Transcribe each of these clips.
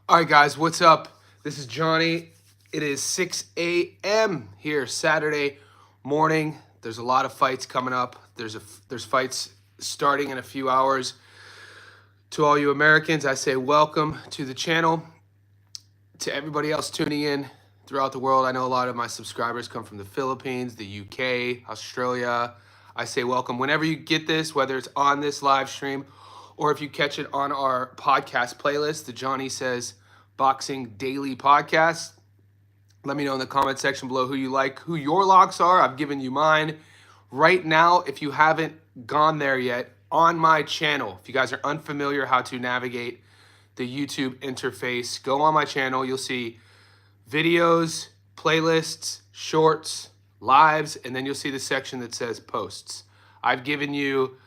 All right, guys, what's up? This is Johnny. It is 6 a.m. here, Saturday morning. There's a lot of fights coming up. There's fights starting in a few hours. To all you Americans, I say welcome to the channel. To everybody else tuning in throughout the world, I know a lot of my subscribers come from the Philippines, the UK, Australia. I say welcome. Whenever you get this, whether it's on this live stream or if you catch it on our podcast playlist, the Johnny Says Boxing Daily Podcast, let me know in the comment section below who you like, who your locks are. I've given you mine. Right now, if you haven't gone there yet, on my channel, if you guys are unfamiliar how to navigate the YouTube interface, go on my channel. You'll see videos, playlists, shorts, lives, and then you'll see the section that says posts. I've given you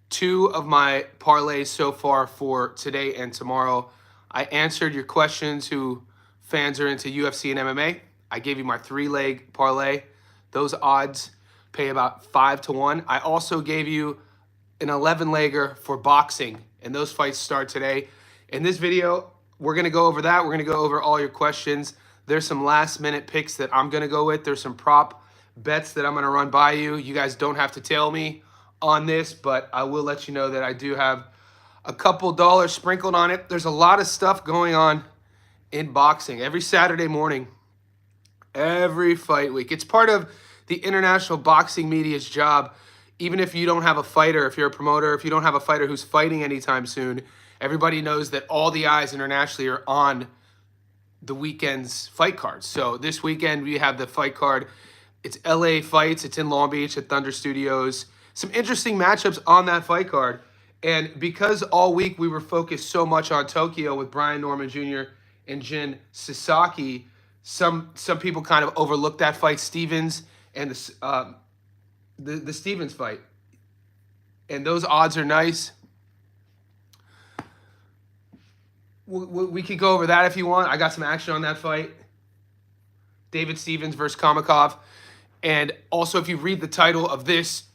2 of my parlays so far for today and tomorrow. I answered your questions who fans are into UFC and MMA. I gave you my 3-leg parlay. Those odds pay about 5 to 1. I also gave you an 11-legger for boxing, and those fights start today. In this video, we're going to go over that. We're going to go over all your questions. There's some last-minute picks that I'm going to go with. There's some prop bets that I'm going to run by you. You guys don't have to tell me on this, but I will let you know that I do have a couple dollars sprinkled on it. There's a lot of stuff going on in boxing every Saturday morning, every fight week. It's part of the international boxing media's job. Even if you don't have a fighter, if you're a promoter, if you don't have a fighter who's fighting anytime soon, everybody knows that all the eyes internationally are on the weekend's fight cards. So this weekend we have the fight card. It's LA fights. It's in Long Beach at Thunder Studios. Some interesting matchups on that fight card. And because all week we were focused so much on Tokyo with Brian Norman Jr. and Jin Sasaki, some people kind of overlooked that fight, Stevens and the Stevens fight. And those odds are nice. We could go over that if you want. I got some action on that fight. David Stevens versus Kamakov. And also, if you read the title of this,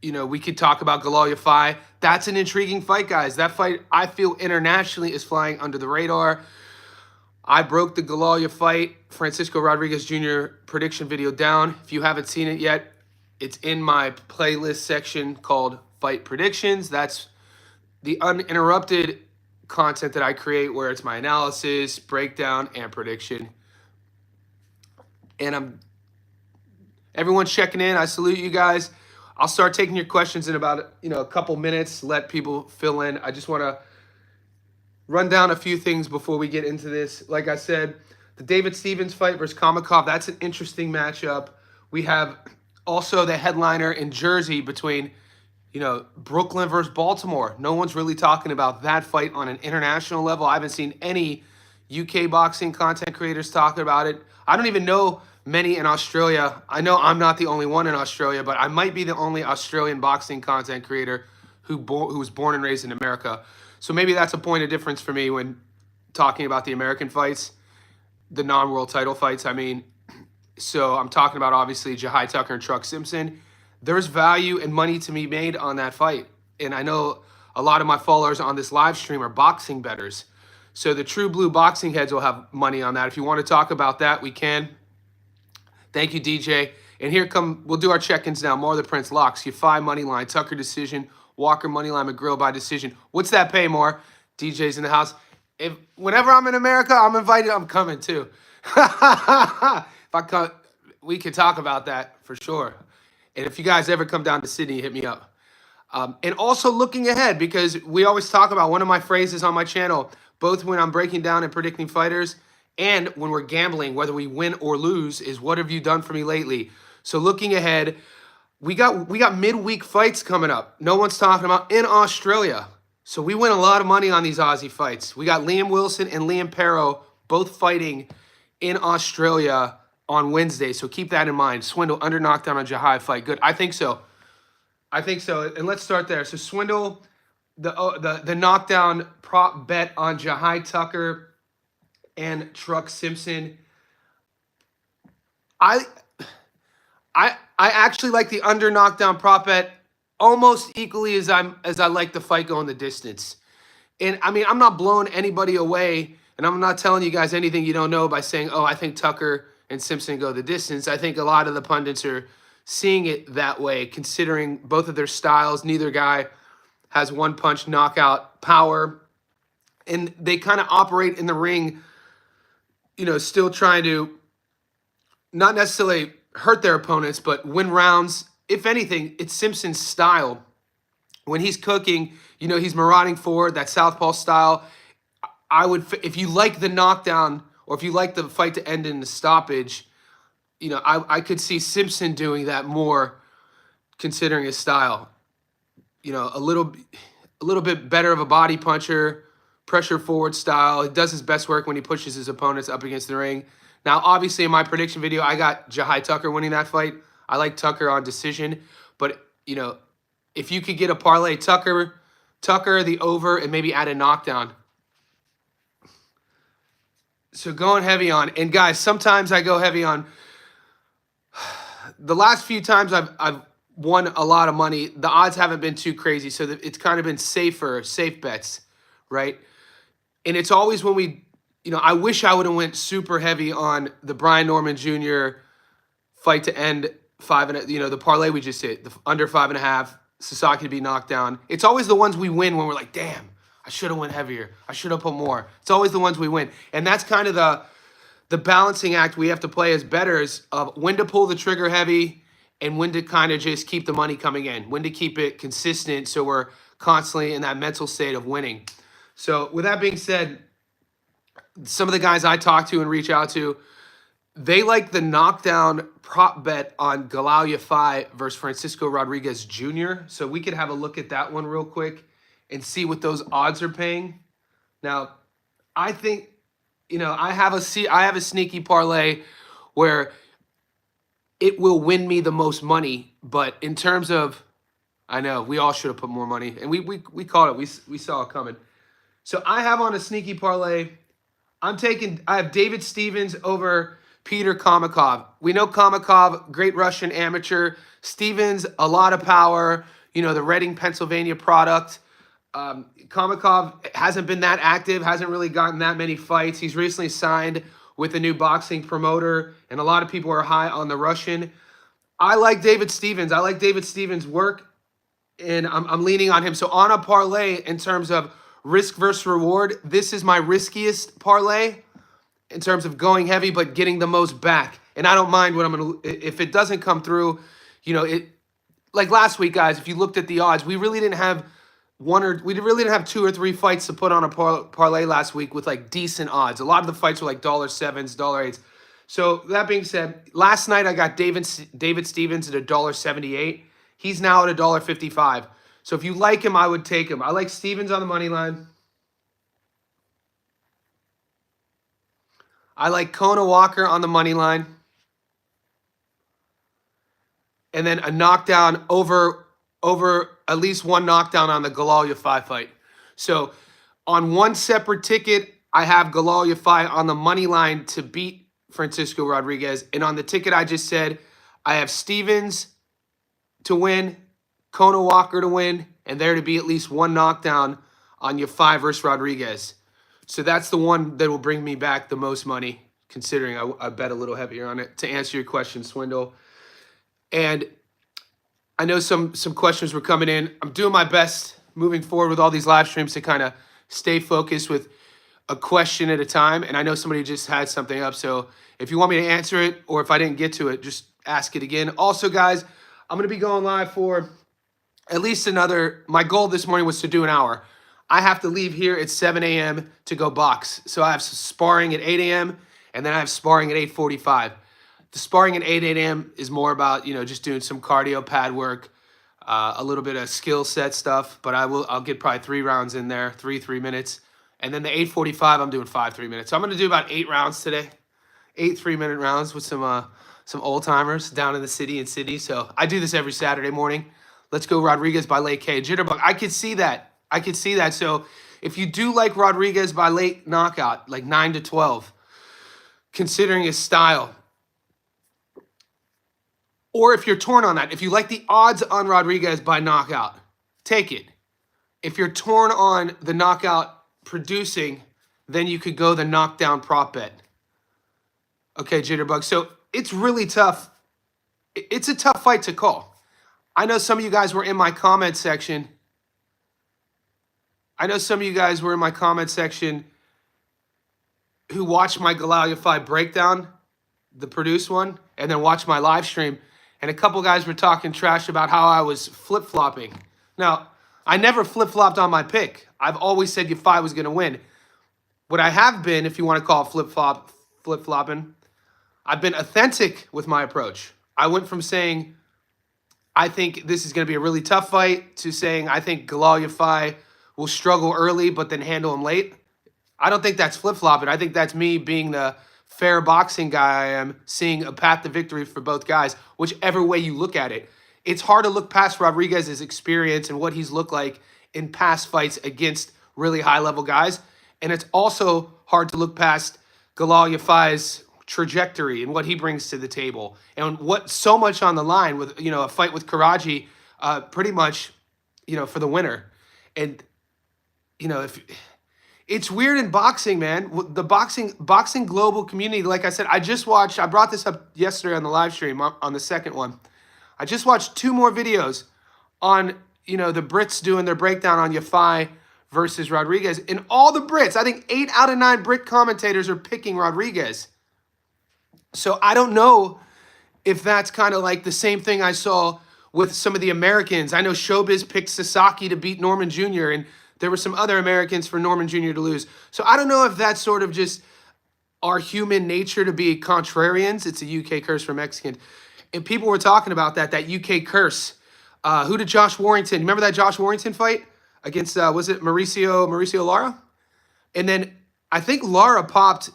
we could talk about Galal Yafai. That's an intriguing fight, guys. That fight, I feel, internationally is flying under the radar. I broke the Galal Yafai Francisco Rodriguez Jr. prediction video down. If you haven't seen it yet, it's in my playlist section called Fight Predictions. That's the uninterrupted content that I create where it's my analysis, breakdown, and prediction. And everyone's checking in. I salute you guys. I'll start taking your questions in about a couple minutes. Let people fill in. I just want to run down a few things before we get into this. Like I said, the David Stevens fight versus Kamakov, that's an interesting matchup. We have also the headliner in Jersey between Brooklyn versus Baltimore. No one's really talking about that fight on an international level. I haven't seen any UK boxing content creators talking about it. I don't even know many in Australia. I know I'm not the only one in Australia, but I might be the only Australian boxing content creator who was born and raised in America. So maybe that's a point of difference for me when talking about the American fights, the non-world title fights, I mean. So I'm talking about, obviously, Jahai Tucker and Truck Simpson. There's value and money to be made on that fight. And I know a lot of my followers on this live stream are boxing bettors. So the true blue boxing heads will have money on that. If you want to talk about that, we can. Thank you, DJ. And we'll do our check-ins now. More of the Prince locks. Yafai money line, Tucker decision, Walker money line, McGrill by decision. What's that pay more? DJ's in the house. Whenever I'm in America, I'm invited. I'm coming too. If I come, we could talk about that for sure. And if you guys ever come down to Sydney, hit me up. And also looking ahead, because we always talk about one of my phrases on my channel, both when I'm breaking down and predicting fighters and when we're gambling, whether we win or lose, is what have you done for me lately? So looking ahead, we got midweek fights coming up. No one's talking about in Australia. So we win a lot of money on these Aussie fights. We got Liam Wilson and Liam Perro both fighting in Australia on Wednesday. So keep that in mind. Swindle under knockdown on Jahai fight. Good. I think so. And let's start there. So Swindle, the knockdown prop bet on Jahai Tucker and Truck Simpson. I actually like the under knockdown prop bet almost equally as I like the fight going the distance. And I mean, I'm not blowing anybody away And I'm not telling you guys anything you don't know by saying, oh, I think Tucker and Simpson go the distance. I think a lot of the pundits are seeing it that way, considering both of their styles. Neither guy has one punch knockout power. And they kind of operate in the ring, still trying to not necessarily hurt their opponents, but win rounds. If anything, it's Simpson's style. When he's cooking, he's marauding forward, that southpaw style. If you like the knockdown or if you like the fight to end in the stoppage, I could see Simpson doing that more, considering his style. A little bit better of a body puncher, pressure forward style. He does his best work when he pushes his opponents up against the ring. Now, obviously, in my prediction video, I got Jahai Tucker winning that fight. I like Tucker on decision, but if you could get a parlay, Tucker, the over, and maybe add a knockdown. So going heavy on, and guys, sometimes I go heavy on. The last few times I've won a lot of money, the odds haven't been too crazy, so it's kind of been safe bets, right? And it's always when we, I wish I would have went super heavy on the Brian Norman Jr. fight to end the parlay we just hit, the under 5.5, Sasaki to be knocked down. It's always the ones we win when we're like, damn, I should have went heavier. I should have put more. It's always the ones we win. And that's kind of the balancing act we have to play as bettors of when to pull the trigger heavy and when to kind of just keep the money coming in, when to keep it consistent so we're constantly in that mental state of winning. So with that being said, some of the guys I talk to and reach out to, they like the knockdown prop bet on Galal Yafai versus Francisco Rodriguez Jr. So we could have a look at that one real quick and see what those odds are paying. Now, I think, I have a sneaky parlay where it will win me the most money. But in terms of, I know we all should have put more money, and we called it. We saw it coming. So I have on a sneaky parlay. I have David Stevens over Peter Kamakov. We know Kamakov, great Russian amateur. Stevens, a lot of power. The Reading, Pennsylvania product. Kamakov hasn't been that active, hasn't really gotten that many fights. He's recently signed with a new boxing promoter, and a lot of people are high on the Russian. I like David Stevens. I like David Stevens' work, and I'm leaning on him. So on a parlay in terms of risk versus reward, this is my riskiest parlay in terms of going heavy but getting the most back. And I don't mind what I'm going to, if it doesn't come through, like last week, guys, if you looked at the odds, we really didn't have two or three fights to put on a parlay last week with like decent odds. A lot of the fights were like $7s, $8s. So that being said, last night I got David Stevens at $1.78. He's now at $1.55. So if you like him, I would take him. I like Stevens on the money line. I like Kona Walker on the money line. And then a knockdown over at least one knockdown on the Galal Yafai fight. So on one separate ticket, I have Galal Yafai on the money line to beat Francisco Rodriguez. And on the ticket I just said, I have Stevens to win, Kona Walker to win, and there to be at least one knockdown on Yafai versus Rodriguez. So that's the one that will bring me back the most money, considering I bet a little heavier on it, to answer your question, Swindle. And I know some questions were coming in. I'm doing my best moving forward with all these live streams to kind of stay focused with a question at a time. And I know somebody just had something up. So if you want me to answer it, or if I didn't get to it, just ask it again. Also, guys, I'm going to be going live for at least my goal this morning was to do an hour. I have to leave here at 7 a.m. to go box. So I have sparring at 8 a.m. and then I have sparring at 8:45. The sparring at 8 a.m. is more about, just doing some cardio pad work, a little bit of skill set stuff, but I'll get probably 3 rounds in there, 3 minutes. And then the 8:45, I'm doing 5 3-minutes. So I'm going to do about 8 rounds today, 8 3-minute rounds with some old timers down in the city. So I do this every Saturday morning. Let's go Rodriguez by late K. Jitterbug. I could see that. So if you do like Rodriguez by late knockout, like 9-12, considering his style, or if you're torn on that, if you like the odds on Rodriguez by knockout, take it. If you're torn on the knockout producing, then you could go the knockdown prop bet. Okay, Jitterbug. So it's really tough. It's a tough fight to call. I know some of you guys were in my comment section. Who watched my Galal Yafai breakdown, the produced one, and then watched my live stream. And a couple guys were talking trash about how I was flip-flopping. Now, I never flip-flopped on my pick. I've always said Yafai was going to win. What I have been, if you want to call it flip-flopping, I've been authentic with my approach. I went from saying, I think this is going to be a really tough fight, to saying, I think Galal Yafai will struggle early, but then handle him late. I don't think that's flip-flopping. I think that's me being the fair boxing guy I am, seeing a path to victory for both guys, whichever way you look at it. It's hard to look past Rodriguez's experience and what he's looked like in past fights against really high-level guys. And it's also hard to look past Galal Yafai's trajectory and what he brings to the table. And what so much on the line with, a fight with Karaji, pretty much, for the winner. And, if... It's weird in boxing, man. The boxing global community, like I said, I brought this up yesterday on the live stream on the second one. I just watched 2 more videos on, the Brits doing their breakdown on Yafai versus Rodriguez. And all the Brits, I think 8 out of 9 Brit commentators are picking Rodriguez. So I don't know if that's kind of like the same thing I saw with some of the Americans. I know Showbiz picked Sasaki to beat Norman Jr., and there were some other Americans for Norman Jr. to lose. So I don't know if that's sort of just our human nature to be contrarians. It's a UK curse for Mexicans. And people were talking about that UK curse. Who did Josh Warrington? Remember that Josh Warrington fight against, was it Mauricio Lara? And then I think Lara popped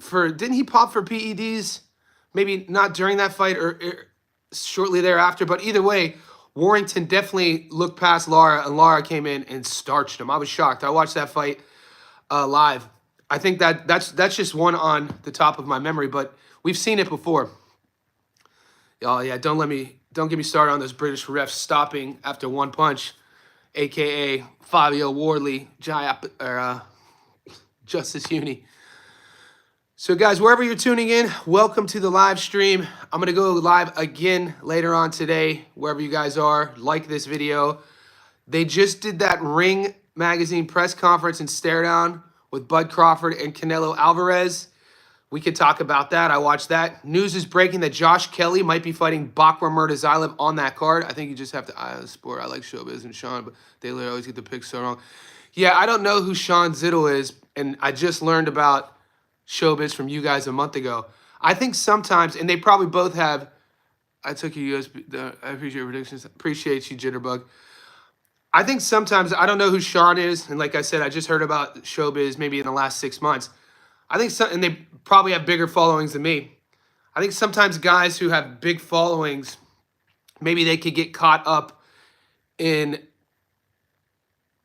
didn't he pop for PEDs? Maybe not during that fight or shortly thereafter. But either way, Warrington definitely looked past Lara, and Lara came in and starched him. I was shocked. I watched that fight live. I think that's just one on the top of my memory, but we've seen it before. Oh yeah, don't get me started on those British refs stopping after one punch, aka Fabio Wardley, Justice Uni. So guys, wherever you're tuning in, welcome to the live stream. I'm going to go live again later on today, wherever you guys are. Like this video. They just did that Ring Magazine press conference and stare down with Bud Crawford and Canelo Alvarez. We could talk about that. I watched that. News is breaking that Josh Kelly might be fighting Bakra Murtazayev on that card. I think you just have to eye the sport. I like Showbiz and Sean, but they always get the picks so wrong. Yeah, I don't know who Sean Zittle is, and I just learned about Showbiz from you guys a month ago. I think sometimes, and they probably both have, I took you USB, I appreciate your predictions. Appreciate you, Jitterbug. I think sometimes, I don't know who Sean is, and like I said, I just heard about Showbiz maybe in the last 6 months. I think and they probably have bigger followings than me. I think sometimes guys who have big followings, maybe they could get caught up in,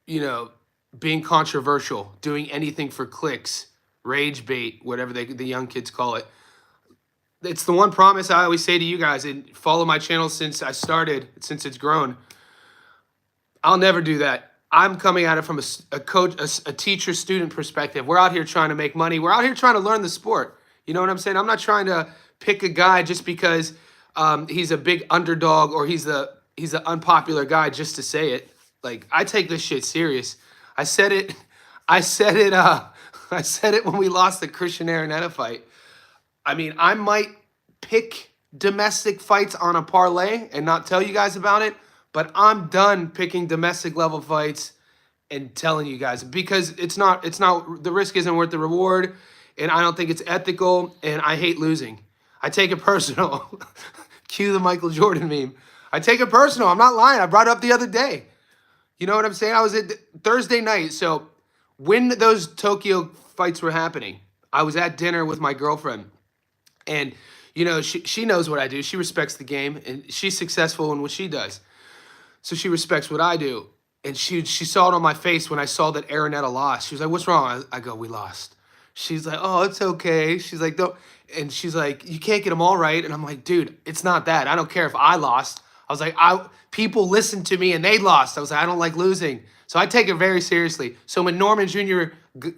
being controversial, doing anything for clicks, rage bait, whatever the young kids call it. It's the one promise I always say to you guys, and follow my channel since I started, since it's grown. I'll never do that. I'm coming at it from a teacher-student perspective. We're out here trying to make money. We're out here trying to learn the sport. You know what I'm saying? I'm not trying to pick a guy just because he's a big underdog or he's an unpopular guy just to say it. Like, I take this shit serious. I said it when we lost the Christian Araneta fight. I mean, I might pick domestic fights on a parlay and not tell you guys about it, but I'm done picking domestic level fights and telling you guys because it's not the risk isn't worth the reward, and I don't think it's ethical, and I hate losing. I take it personal. Cue the Michael Jordan meme. I take it personal. I'm not lying. I brought it up the other day. You know what I'm saying? I was at Thursday night, so when those Tokyo fights were happening, I was at dinner with my girlfriend, and she knows what I do. She respects the game, and she's successful in what she does. So she respects what I do. And she saw it on my face when I saw that Araneta lost. She was like, "What's wrong?" I go, "We lost." She's like, "Oh, it's okay." She's like, "Don't." And she's like, "You can't get them all right." And I'm like, "Dude, it's not that. I don't care if I lost." I was like, people listened to me and they lost. I was like, I don't like losing. So I take it very seriously. So when Norman Jr.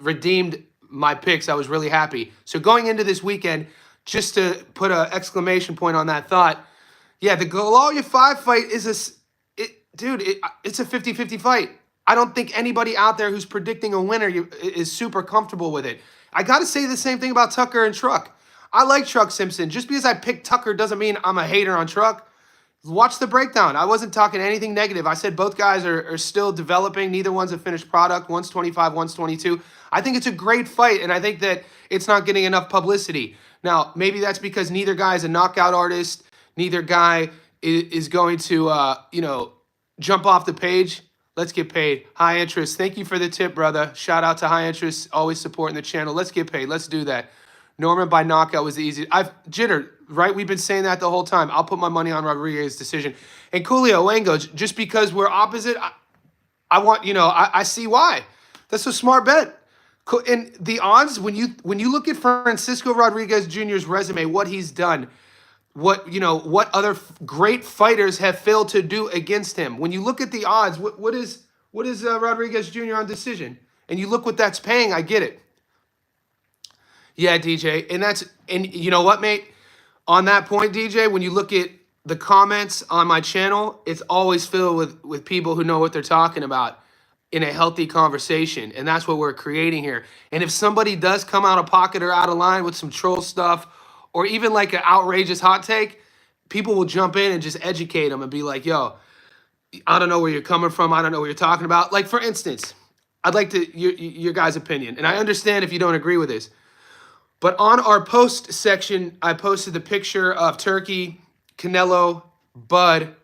redeemed my picks, I was really happy. So going into this weekend, just to put an exclamation point on that thought, yeah, the Galal Yafai fight is it's a 50-50 fight. I don't think anybody out there who's predicting a winner is super comfortable with it. I got to say the same thing about Tucker and Truck. I like Truck Simpson. Just because I picked Tucker doesn't mean I'm a hater on Truck. Watch the breakdown. I wasn't talking anything negative. I said both guys are still developing. Neither one's a finished product. One's 25, one's 22. I think it's a great fight, and I think that it's not getting enough publicity. Now, maybe that's because neither guy is a knockout artist. Neither guy is going to, jump off the page. Let's get paid. High Interest. Thank you for the tip, brother. Shout out to High Interest, always supporting the channel. Let's get paid. Let's do that. Norman by knockout was the easiest. Jitter, right? We've been saying that the whole time. I'll put my money on Rodriguez's decision. And Julio Wango, just because we're opposite, I see why. That's a smart bet. And the odds, when you look at Francisco Rodriguez Jr.'s resume, what he's done, what other great fighters have failed to do against him. When you look at the odds, what is Rodriguez Jr. on decision? And you look what that's paying, I get it. Yeah, DJ. And you know what, mate? On that point, DJ, when you look at the comments on my channel, it's always filled with people who know what they're talking about in a healthy conversation. And that's what we're creating here. And if somebody does come out of pocket or out of line with some troll stuff, or even like an outrageous hot take, people will jump in and just educate them and be like, yo, I don't know where you're coming from. I don't know what you're talking about. Like, for instance, I'd like your guys' opinion. And I understand if you don't agree with this. But on our post section, I posted the picture of Turkey, Canelo, Bud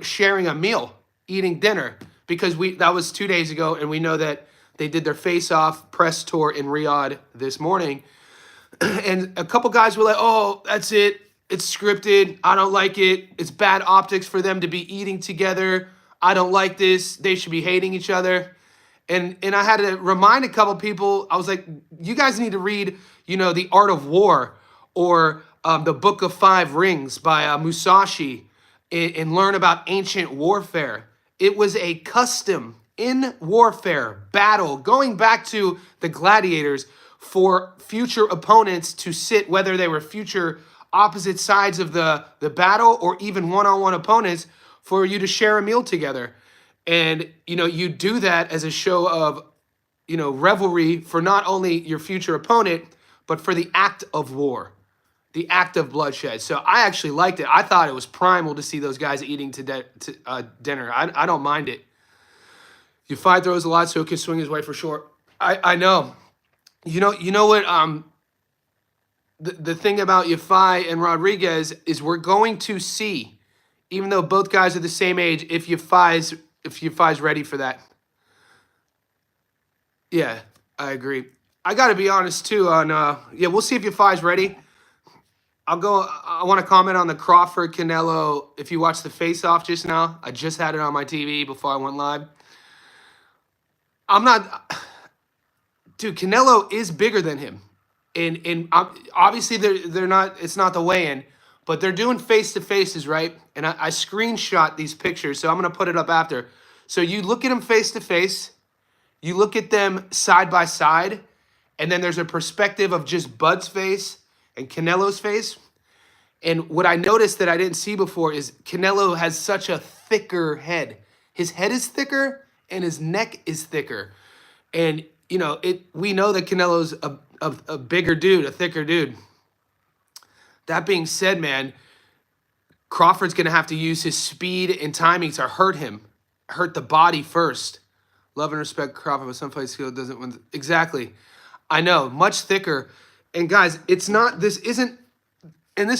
sharing a meal, eating dinner, because that was 2 days ago, and we know that they did their face-off press tour in Riyadh this morning. And a couple guys were like, "Oh, that's it. It's scripted. I don't like it. It's bad optics for them to be eating together. I don't like this. They should be hating each other." And I had to remind a couple people. I was like, "You guys need to read, The Art of War or the Book of Five Rings by Musashi and learn about ancient warfare." It was a custom in warfare battle going back to the gladiators for future opponents to sit, whether they were future opposite sides of the battle or even one-on-one opponents, for you to share a meal together. And, you do that as a show of, revelry for not only your future opponent, but for the act of war, the act of bloodshed. So I actually liked it. I thought it was primal to see those guys eating dinner. I don't mind it. Yafai throws a lot, so he can swing his way for short. I know. You know what? The thing about Yafai and Rodriguez is we're going to see, even though both guys are the same age, if Yafai's ready for that. Yeah, I agree. I got to be honest too on we'll see if Yafai's ready. I want to comment on the Crawford Canelo. If you watched the face-off just now, I just had it on my TV before I went live. Dude, Canelo is bigger than him. And obviously they're not, it's not the weigh-in, but they're doing face-to-faces, right? And I screenshot these pictures, so I'm going to put it up after. So you look at them face-to-face, you look at them side by side, and then there's a perspective of just Bud's face and Canelo's face. And what I noticed that I didn't see before is Canelo has such a thicker head. His head is thicker and his neck is thicker. And, we know that Canelo's a bigger dude, a thicker dude. That being said, man, Crawford's going to have to use his speed and timing to hurt the body first. Love and respect Crawford, but some fight skill doesn't win. Exactly. I know, much thicker. And guys, this is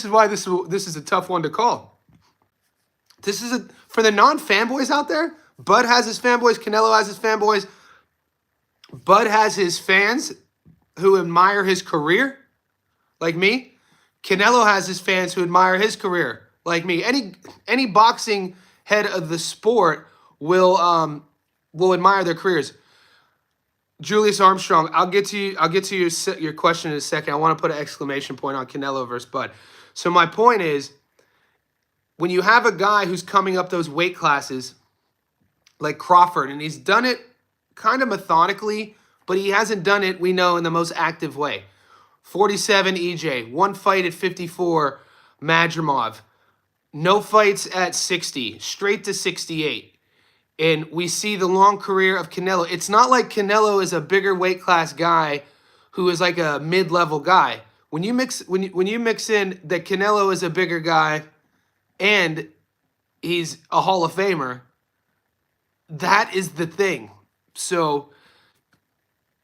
why this is a tough one to call. This is for the non-fanboys out there. Bud has his fanboys, Canelo has his fanboys. Bud has his fans who admire his career, like me. Canelo has his fans who admire his career, like me. Any boxing head of the sport will admire their careers. Julius Armstrong, I'll get to your question in a second. I want to put an exclamation point on Canelo versus Bud. So my point is, when you have a guy who's coming up those weight classes, like Crawford, and he's done it kind of methodically, but he hasn't done it, we know, in the most active way. 47 EJ, one fight at 54 Madrimov, no fights at 60, straight to 68. And we see the long career of Canelo. It's not like Canelo is a bigger weight class guy who is like a mid-level guy. When you mix in that Canelo is a bigger guy and he's a Hall of Famer, that is the thing. So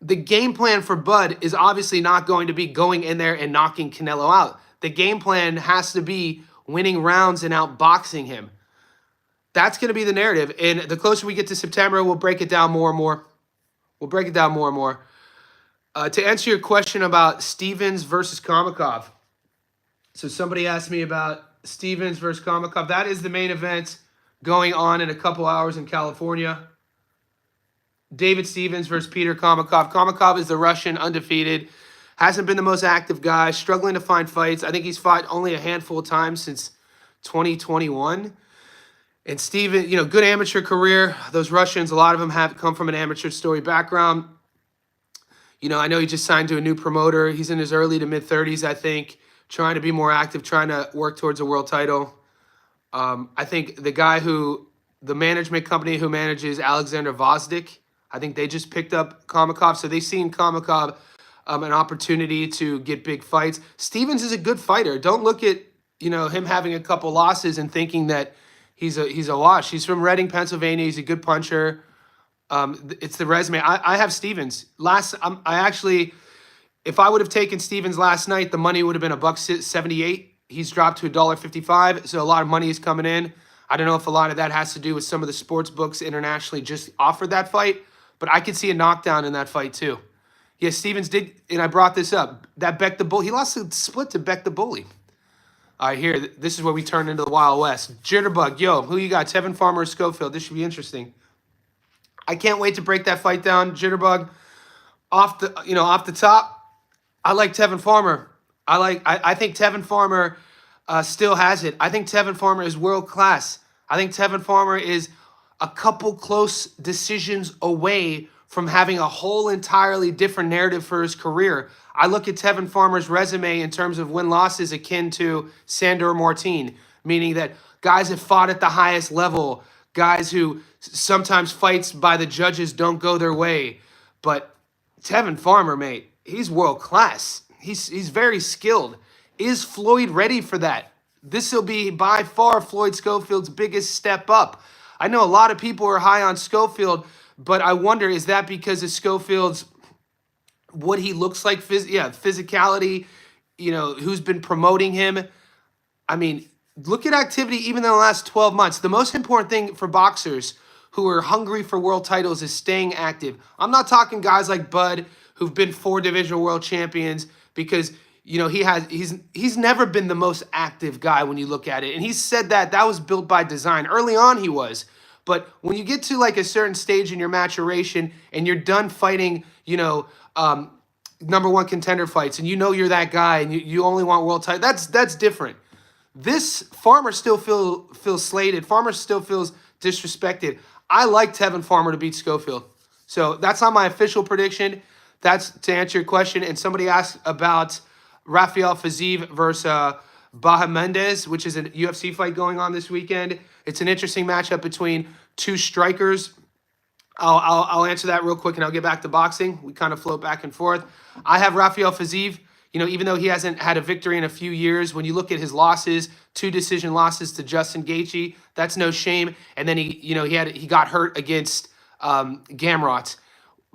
the game plan for Bud is obviously not going to be going in there and knocking Canelo out. The game plan has to be winning rounds and outboxing him. That's going to be the narrative. And the closer we get to September, we'll break it down more and more. To answer your question about Stevens versus Kamakov. So somebody asked me about Stevens versus Kamakov. That is the main event going on in a couple hours in California. David Stevens versus Peter Kamakov. Kamakov is the Russian, undefeated. Hasn't been the most active guy. Struggling to find fights. I think he's fought only a handful of times since 2021. And Steven, good amateur career. Those Russians, a lot of them have come from an amateur story background. I know he just signed to a new promoter. He's in his early to mid-30s, I think, trying to be more active, trying to work towards a world title. I think the management company who manages Alexander Vozdik, I think they just picked up Kamakov. So they've seen Kamakov an opportunity to get big fights. Stevens is a good fighter. Don't look at, him having a couple losses and thinking that he's a wash. He's from Reading, Pennsylvania. He's a good puncher. It's the resume. I have Stevens. If I would have taken Stevens last night, the money would have been $1.78. He's dropped to $1.55, so a lot of money is coming in. I don't know if a lot of that has to do with some of the sports books internationally just offered that fight, but I could see a knockdown in that fight too. Yeah, Stevens did, and I brought this up. That Beck the Bull, he lost a split to Beck the Bully. All right, here, this is where we turn into the Wild West. Jitterbug, yo, who you got? Tevin Farmer or Schofield? This should be interesting. I can't wait to break that fight down. Jitterbug, off the top, I like Tevin Farmer. I think Tevin Farmer still has it. I think Tevin Farmer is world class. I think Tevin Farmer is a couple close decisions away from having a whole entirely different narrative for his career. I look at Tevin Farmer's resume in terms of win-losses akin to Sandor Martin, meaning that guys have fought at the highest level, guys who sometimes fights by the judges don't go their way. But Tevin Farmer, mate, he's world class. He's very skilled. Is Floyd ready for that? This will be by far Floyd Schofield's biggest step up. I know a lot of people are high on Schofield, but I wonder, is that because of Schofield's, what he looks like, physicality, who's been promoting him? I mean, look at activity even in the last 12 months. The most important thing for boxers who are hungry for world titles is staying active. I'm not talking guys like Bud who've been 4 divisional world champions, because he's never been the most active guy when you look at it. And he said that was built by design. Early on he was. But when you get to like a certain stage in your maturation and you're done fighting, number one contender fights, and you're that guy and you only want world title, that's different. This Farmer still feels slated. Farmer still feels disrespected. I like Tevin Farmer to beat Schofield. So that's not my official prediction. That's to answer your question. And somebody asked about Rafael Fiziev versus Baha Mendez, which is a UFC fight going on this weekend. It's an interesting matchup between two strikers. I'll answer that real quick and I'll get back to boxing. We kind of float back and forth. I have Rafael Fiziev. Even though he hasn't had a victory in a few years, when you look at his losses, 2 decision losses to Justin Gaethje, that's no shame. And then he got hurt against Gamrot.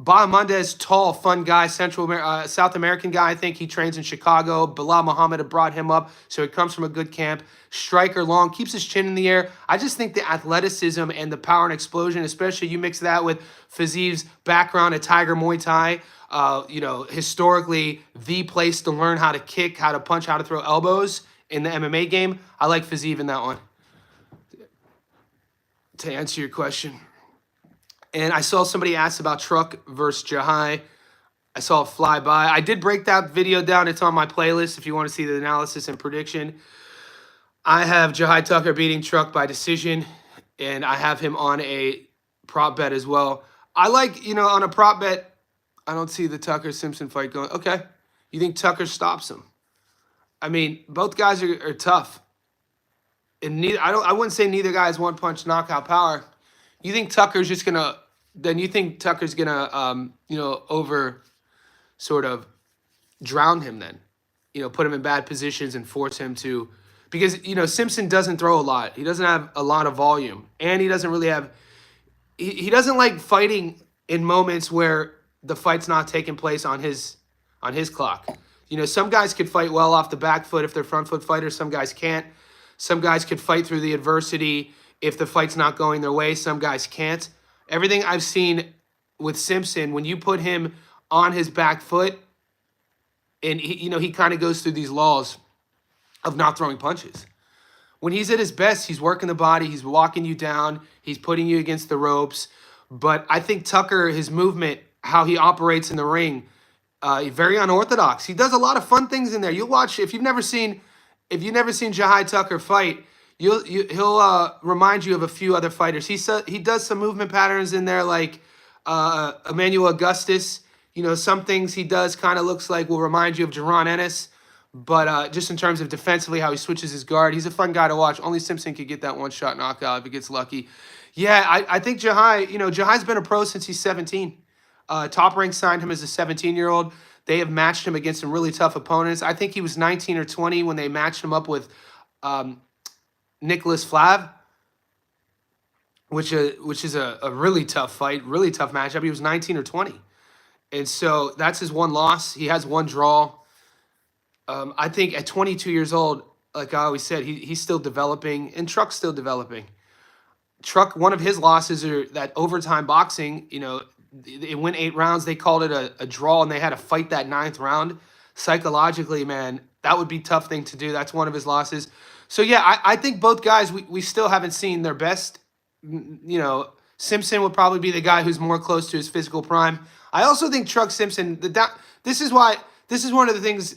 Baha Mendez, tall, fun guy, South American guy. I think he trains in Chicago. Bilal Muhammad had brought him up, so he comes from a good camp. Striker, long, keeps his chin in the air. I just think the athleticism and the power and explosion, especially you mix that with Fiziev's background at Tiger Muay Thai, historically the place to learn how to kick, how to punch, how to throw elbows in the MMA game. I like Fiziev in that one. To answer your question. And I saw somebody ask about Truck versus Jahai. I saw it fly by. I did break that video down. It's on my playlist if you want to see the analysis and prediction. I have Jahai Tucker beating Truck by decision, and I have him on a prop bet as well. I like, on a prop bet, I don't see the Tucker Simpson fight going. Okay, you think Tucker stops him? I mean, both guys are tough, and neither I wouldn't say neither guy has one punch knockout power. You think Tucker's just gonna? Then you think Tucker's gonna over sort of drown him then, put him in bad positions and force him to, because Simpson doesn't throw a lot. He doesn't have a lot of volume, and he doesn't really have. He doesn't like fighting in moments where the fight's not taking place on his clock. Some guys could fight well off the back foot if they're front foot fighters. Some guys can't. Some guys could fight through the adversity if the fight's not going their way. Some guys can't. Everything I've seen with Simpson, when you put him on his back foot, and he kind of goes through these laws of not throwing punches. When he's at his best, he's working the body, he's walking you down, he's putting you against the ropes. But I think Tucker, his movement, how he operates in the ring, very unorthodox. He does a lot of fun things in there. You'll watch if you've never seen Jahai Tucker fight. He'll remind you of a few other fighters. He does some movement patterns in there, like Emmanuel Augustus. Some things he does kind of looks like will remind you of Jaron Ennis. But just in terms of defensively, how he switches his guard, he's a fun guy to watch. Only Simpson could get that one-shot knockout if he gets lucky. Yeah, I think Jahai's been a pro since he's 17. Top Rank signed him as a 17-year-old. They have matched him against some really tough opponents. I think he was 19 or 20 when they matched him up with Nicholas Flav, which is a really tough fight, really tough matchup. He was 19 or 20. And so that's his one loss. He has one draw. I think at 22 years old, like I always said, he's still developing, and Truck's still developing. Truck, one of his losses are that overtime boxing. It went 8 rounds. They called it a draw, and they had to fight that 9th round. Psychologically, man, that would be a tough thing to do. That's one of his losses. So, yeah, I think both guys, we still haven't seen their best. Simpson would probably be the guy who's more close to his physical prime. I also think Truck Simpson, this is one of the things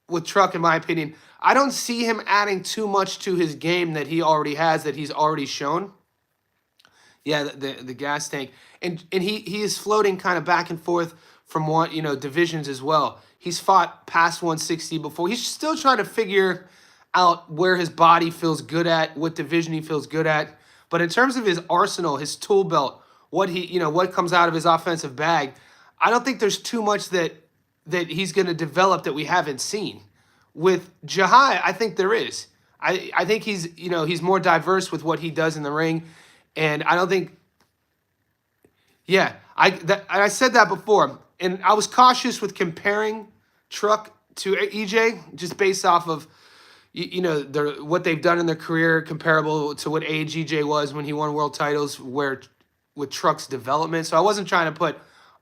with Truck, in my opinion. I don't see him adding too much to his game that he already has, that he's already shown. Yeah, the gas tank. And he is floating kind of back and forth from divisions as well. He's fought past 160 before. He's still trying to figure out where his body feels good at, what division he feels good at. But in terms of his arsenal, his tool belt, what comes out of his offensive bag, I don't think there's too much that he's going to develop that we haven't seen. With Jahai, I think there is. I think he's more diverse with what he does in the ring, and I don't think. Yeah, I said that before, and I was cautious with comparing Truck to EJ just based off of what they've done in their career, comparable to what age EJ was when he won world titles, where with Truck's development. So I wasn't trying to put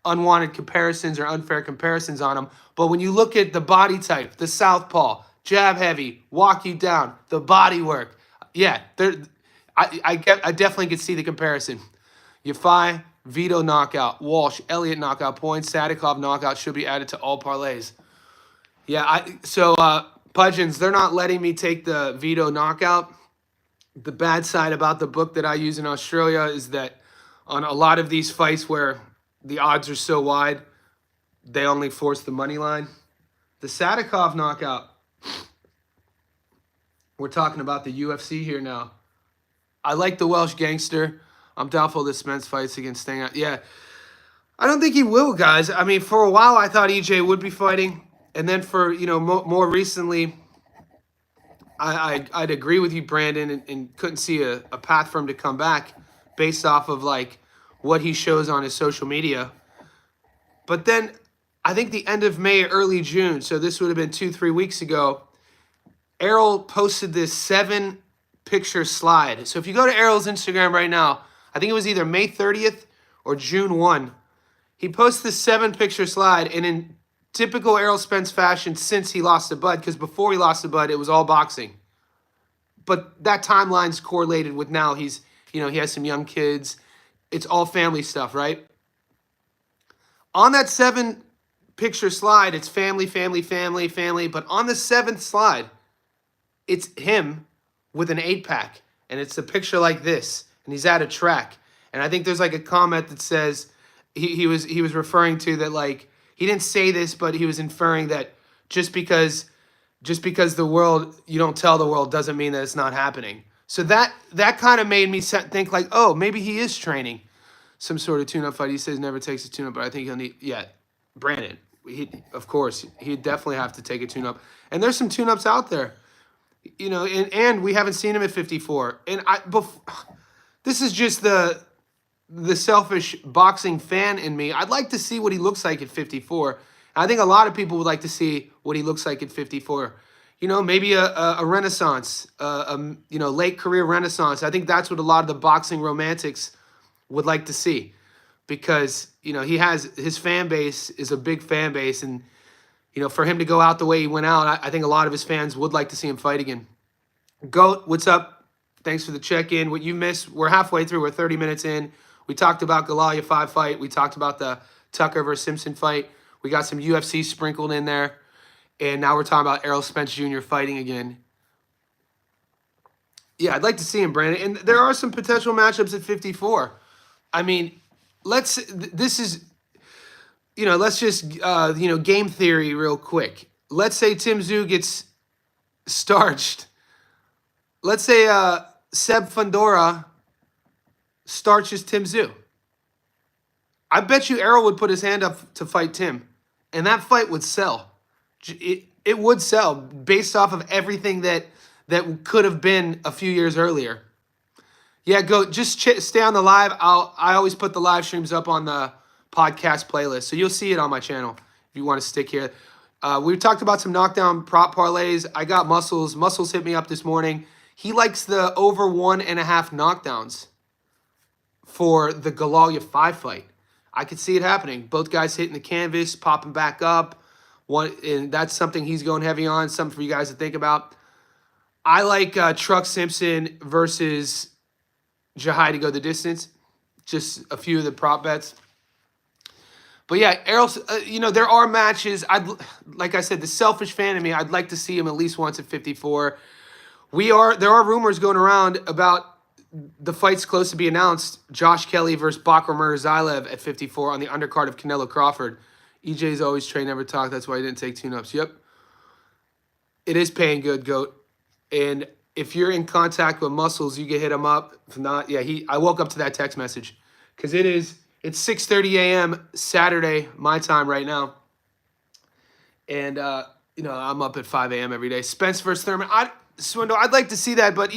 unwanted comparisons or unfair comparisons on him. But when you look at the body type, the southpaw, jab heavy, walk you down, the body work, yeah, I definitely could see the comparison. Yafai, Vito knockout, Walsh, Elliott knockout points, Sadikov knockout should be added to all parlays. Yeah, Pudgeons, they're not letting me take the Vito knockout. The bad side about the book that I use in Australia is that on a lot of these fights where the odds are so wide, they only force the money line. The Sadikov knockout, we're talking about the UFC here now. I like the Welsh gangster. I'm doubtful that Spence fights against Sting. Yeah, I don't think he will, guys. I mean, for a while, I thought EJ would be fighting. And then for, more recently, I'd agree with you, Brandon, and couldn't see a path for him to come back based off of, what he shows on his social media. But then I think the end of May, early June, so this would have been 2-3 weeks ago, Errol posted this 7-picture slide. So if you go to Errol's Instagram right now, I think it was either May 30th or June 1, he posted this 7-picture slide, and in typical Errol Spence fashion since he lost to Bud, because before he lost to Bud, it was all boxing. But that timeline's correlated with now he has some young kids. It's all family stuff, right? On that 7-picture slide, it's family, family, family, family. But on the 7th slide, it's him with an 8-pack. And it's a picture like this. And he's at a track. And I think there's a comment that says, he was referring to that, like, he didn't say this, but he was inferring that just because the world, you don't tell the world, doesn't mean that it's not happening. So that kind of made me think like, oh, maybe he is training some sort of tune-up fight. He says never takes a tune-up, but I think he'll need, yeah, Brandon. Of course, he'd definitely have to take a tune-up. And there's some tune-ups out there, and we haven't seen him at 54. And this is just the selfish boxing fan in me. I'd like to see what he looks like at 54. I think a lot of people would like to see what he looks like at 54. Maybe a renaissance, late career renaissance. I think that's what a lot of the boxing romantics would like to see, because his fan base is a big fan base, and for him to go out the way he went out, I think a lot of his fans would like to see him fight again. Goat, what's up? Thanks for the check-in. What you missed, we're halfway through. We're 30 minutes in. We talked about Galal Yafai fight. We talked about the Tucker versus Simpson fight. We got some UFC sprinkled in there. And now we're talking about Errol Spence Jr. fighting again. Yeah, I'd like to see him, Brandon. And there are some potential matchups at 54. I mean, let's just, game theory real quick. Let's say Tim Tszyu gets starched. Let's say Seb Fundora starches Tim Tszyu. I bet you Errol would put his hand up to fight Tim, and that fight would sell. It would sell based off of everything that could have been a few years earlier. Yeah, go just stay on the live. I always put the live streams up on the podcast playlist, so you'll see it on my channel if you want to stick here. We talked about some knockdown prop parlays. I got Muscles. Muscles hit me up this morning. He likes the over 1.5 knockdowns for the Galal Yafai fight. I could see it happening. Both guys hitting the canvas, popping back up. And that's something he's going heavy on, something for you guys to think about. I like Truck Simpson versus Jahai to go the distance. Just a few of the prop bets. But yeah, Errol, there are matches. Like I said, the selfish fan in me, I'd like to see him at least once at 54. There are rumors going around about the fight's close to be announced. Josh Kelly versus Bakr Murzailov at 54 on the undercard of Canelo Crawford. EJ's always train, never talk. That's why he didn't take tune-ups. Yep. It is paying good, Goat. And if you're in contact with Muscles, you can hit him up. If not, yeah, I woke up to that text message. Because it's 6:30 a.m. Saturday, my time right now. And, I'm up at 5 a.m. every day. Spence versus Thurman. Swindle, I'd like to see that, but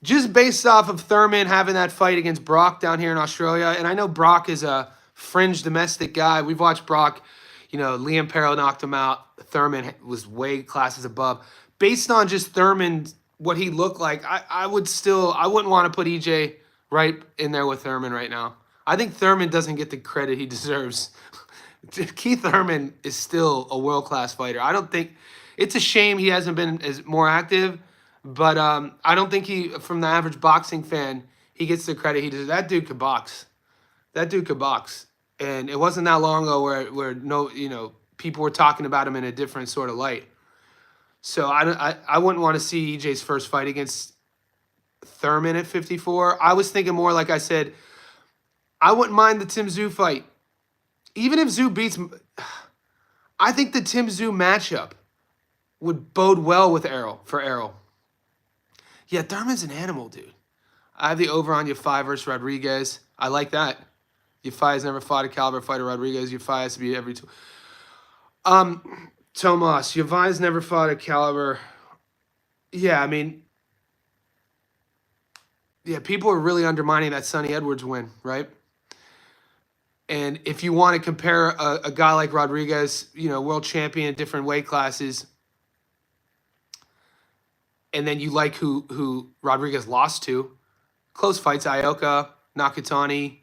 just based off of Thurman having that fight against Brock down here in Australia, and I know Brock is a fringe domestic guy. We've watched Brock, Liam Perro knocked him out. Thurman was way classes above. Based on just Thurman, what he looked like, I wouldn't want to put EJ right in there with Thurman right now. I think Thurman doesn't get the credit he deserves. Keith Thurman is still a world-class fighter. I don't think, it's a shame he hasn't been as more active, but I don't think from the average boxing fan, he gets the credit he deserves. That dude could box. And it wasn't that long ago where people were talking about him in a different sort of light. So I wouldn't want to see EJ's first fight against Thurman at 54. I was thinking more, like I said, I wouldn't mind the Tim Tszyu fight. Even if Tszyu beats, I think the Tim Tszyu matchup would bode well with for Errol. Yeah, Thurman's an animal, dude. I have the over on Yafai versus Rodriguez. I like that. Yafai has never fought a caliber fighter. Rodriguez, Yafai has to be every two. Tomas, Yafai has never fought a caliber. Yeah, I mean, yeah, people are really undermining that Sonny Edwards win, right? And if you want to compare a guy like Rodriguez, world champion, different weight classes, and then you like who Rodriguez lost to, close fights, Ioka, Nakatani,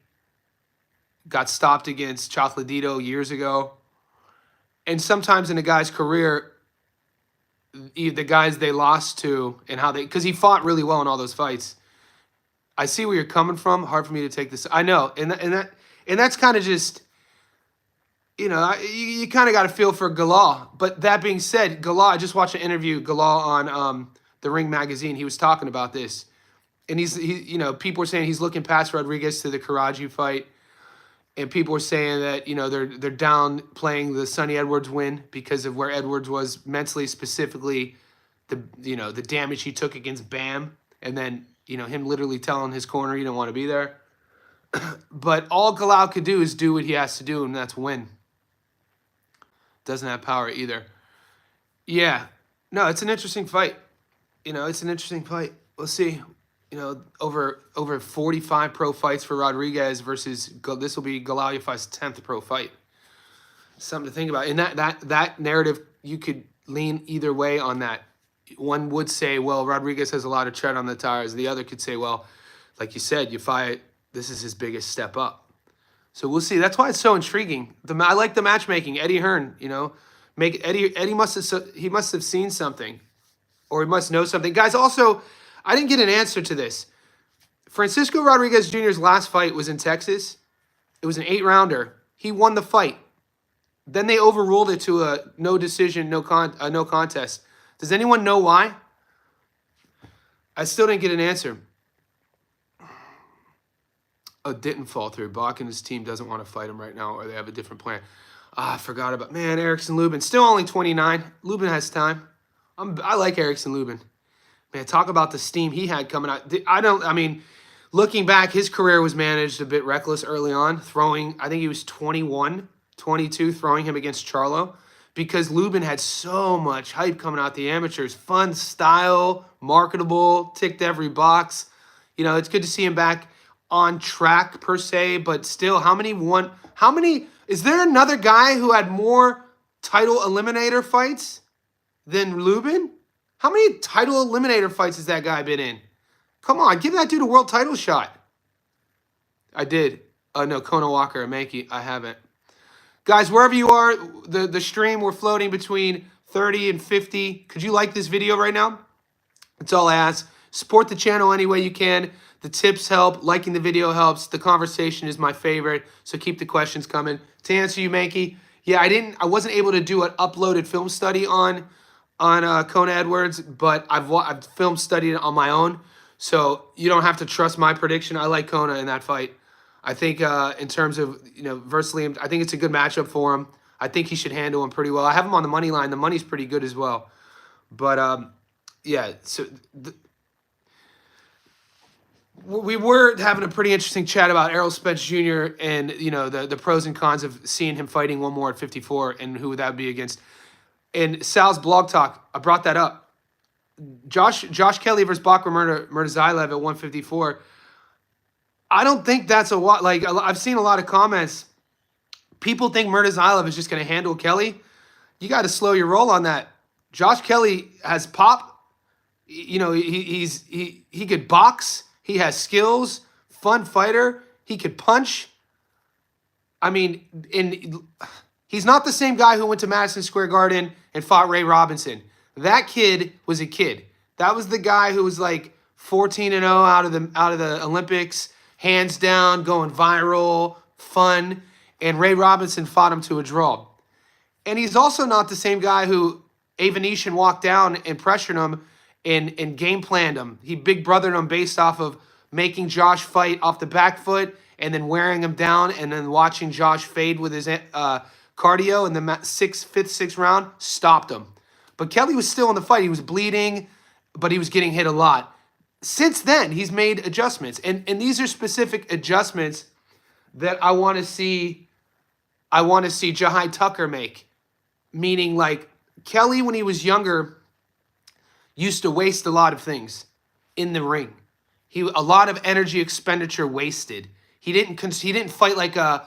got stopped against Chocolatito years ago. And sometimes in a guy's career, the guys they lost to and how because he fought really well in all those fights. I see where you're coming from. Hard for me to take this. I know. And that's kind of just, you kind of got to feel for Galal. But that being said, Galal, I just watched an interview, Galal on The Ring magazine. He was talking about this. And people were saying he's looking past Rodriguez to the Karaji fight. and people were saying that they're down playing the Sonny Edwards win because of where Edwards was mentally, specifically the damage he took against Bam, and then him literally telling his corner he didn't want to be there. But all Galal could do is do what he has to do, and that's win. Doesn't have power either. Yeah, no, it's an interesting fight. It's an interesting fight. We'll see. Over 45 pro fights for Rodriguez versus this will be Galal Yafai's 10th pro fight. Something to think about. And that narrative, you could lean either way on that. One would say, well, Rodriguez has a lot of tread on the tires. The other could say, well, like you said, Yafai, this is his biggest step up. So we'll see. That's why it's so intriguing. I like the matchmaking. Eddie Hearn, Eddie must have seen something, or he must know something. Guys, also, I didn't get an answer to this. Francisco Rodriguez Jr.'s last fight was in Texas. It was an 8-rounder. He won the fight. Then they overruled it to a no decision, no contest. Does anyone know why? I still didn't get an answer. Oh, didn't fall through. Bach and his team doesn't want to fight him right now, or they have a different plan. I forgot about, man, Erickson Lubin. Still only 29. Lubin has time. I like Erickson Lubin. Man, talk about the steam he had coming out. Looking back, his career was managed a bit reckless early on, throwing, I think he was 21, 22, throwing him against Charlo, because Lubin had so much hype coming out the amateurs. Fun style, marketable, ticked every box. It's good to see him back on track per se, but still, is there another guy who had more title eliminator fights than Lubin? How many title eliminator fights has that guy been in? Come on, give that dude a world title shot. I did. No, Kona Walker, Mankey, I haven't. Guys, wherever you are, the stream, we're floating between 30 and 50. Could you like this video right now? That's all I ask. Support the channel any way you can. The tips help. Liking the video helps. The conversation is my favorite, so keep the questions coming. To answer you, Mankey, yeah, I wasn't able to do an uploaded film study on Kona Edwards, but I've film studied it on my own, so you don't have to trust my prediction. I like Kona in that fight. I think in terms of versus Liam, I think it's a good matchup for him. I think he should handle him pretty well. I have him on the money line. The money's pretty good as well. But yeah, so we were having a pretty interesting chat about Errol Spence Jr. and the pros and cons of seeing him fighting one more at 54 and who that would be against. In Sal's blog talk, I brought that up. Josh Kelly versus Bakr Murtazaev at 154. I don't think that's I've seen a lot of comments. People think Murtazaev is just going to handle Kelly. You got to slow your roll on that. Josh Kelly has pop. He could box. He has skills. Fun fighter. He could punch. He's not the same guy who went to Madison Square Garden and fought Ray Robinson. That kid was a kid. That was the guy who was like 14-0 out of the Olympics, hands down, going viral, fun. And Ray Robinson fought him to a draw. And he's also not the same guy who Avenetian walked down and pressured him and game planned him. He big brothered him based off of making Josh fight off the back foot and then wearing him down and then watching Josh fade with his cardio in the fifth, sixth round, stopped him. But Kelly was still in the fight. He was bleeding, but he was getting hit a lot. Since then, he's made adjustments. And these are specific adjustments that I want to see Jahai Tucker make. Meaning, like, Kelly, when he was younger, used to waste a lot of things in the ring. A lot of energy expenditure wasted. He didn't fight like a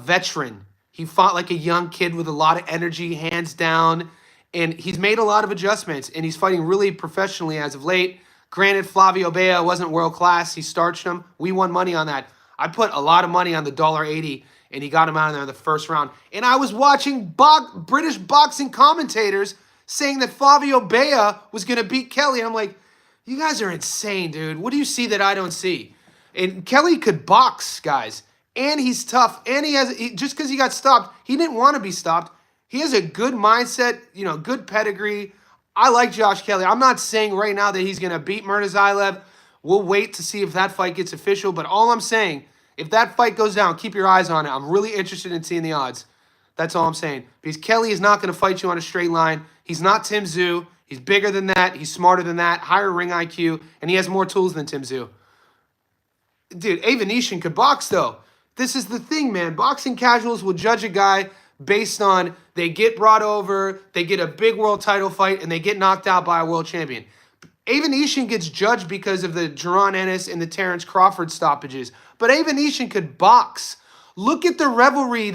veteran. He fought like a young kid with a lot of energy, hands down. And he's made a lot of adjustments, and he's fighting really professionally as of late. Granted, Flavio Bea wasn't world class. He starched him. We won money on that. I put a lot of money on the $1.80, and he got him out of there in the first round. And I was watching British boxing commentators saying that Flavio Bea was going to beat Kelly. And I'm like, you guys are insane, dude. What do you see that I don't see? And Kelly could box, guys. And he's tough. And just because he got stopped, he didn't want to be stopped. He has a good mindset, good pedigree. I like Josh Kelly. I'm not saying right now that he's going to beat Murtazaev. We'll wait to see if that fight gets official. But all I'm saying If that fight goes down, keep your eyes on it. I'm really interested in seeing the odds. That's all I'm saying. Because Kelly is not going to fight you on a straight line. He's not Tim Tszyu. He's bigger than that. He's smarter than that. Higher ring IQ. And he has more tools than Tim Tszyu. Dude, Avanesian could box, though. This is the thing, man. Boxing casuals will judge a guy based on they get brought over, they get a big world title fight, and they get knocked out by a world champion. Avanesian gets judged because of the Jaron Ennis and the Terrence Crawford stoppages. But Avanesian could box. Look at the revelry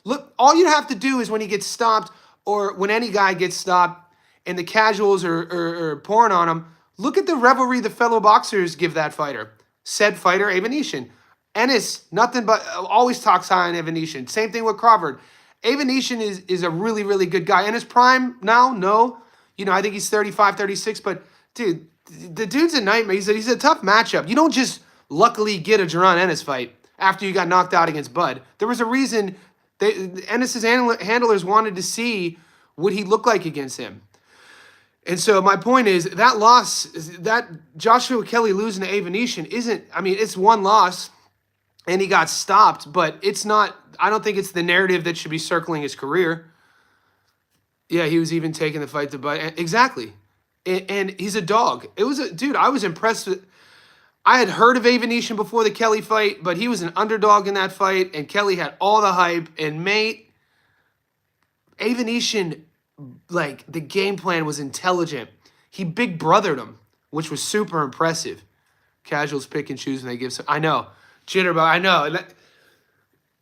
look, all you have to do is when he gets stopped or when any guy gets stopped and the casuals are pouring on him, look at the revelry the fellow boxers give that fighter. Said fighter, Avanesian. Ennis, nothing but always talks high on Avanesian. Same thing with Crawford. Avanesian is a really, really good guy. In his prime now, no. I think he's 35, 36, but dude, the dude's a nightmare. He's a tough matchup. You don't just luckily get a Jaron Ennis fight after you got knocked out against Bud. There was a reason Ennis's handlers wanted to see what he looked like against him. And so my point is that loss, that Joshua Kelly losing to Avanesian it's one loss and he got stopped, but it's not, I don't think it's the narrative that should be circling his career. Yeah, he was even taking the fight to Bud. Exactly. And he's a dog. Dude, I was impressed with, I had heard of Avanesian before the Kelly fight, but he was an underdog in that fight, and Kelly had all the hype. And mate, Avanesian, the game plan was intelligent. He big brothered him, which was super impressive. Casuals pick and choose when they give some. I know, jitterbug. I know.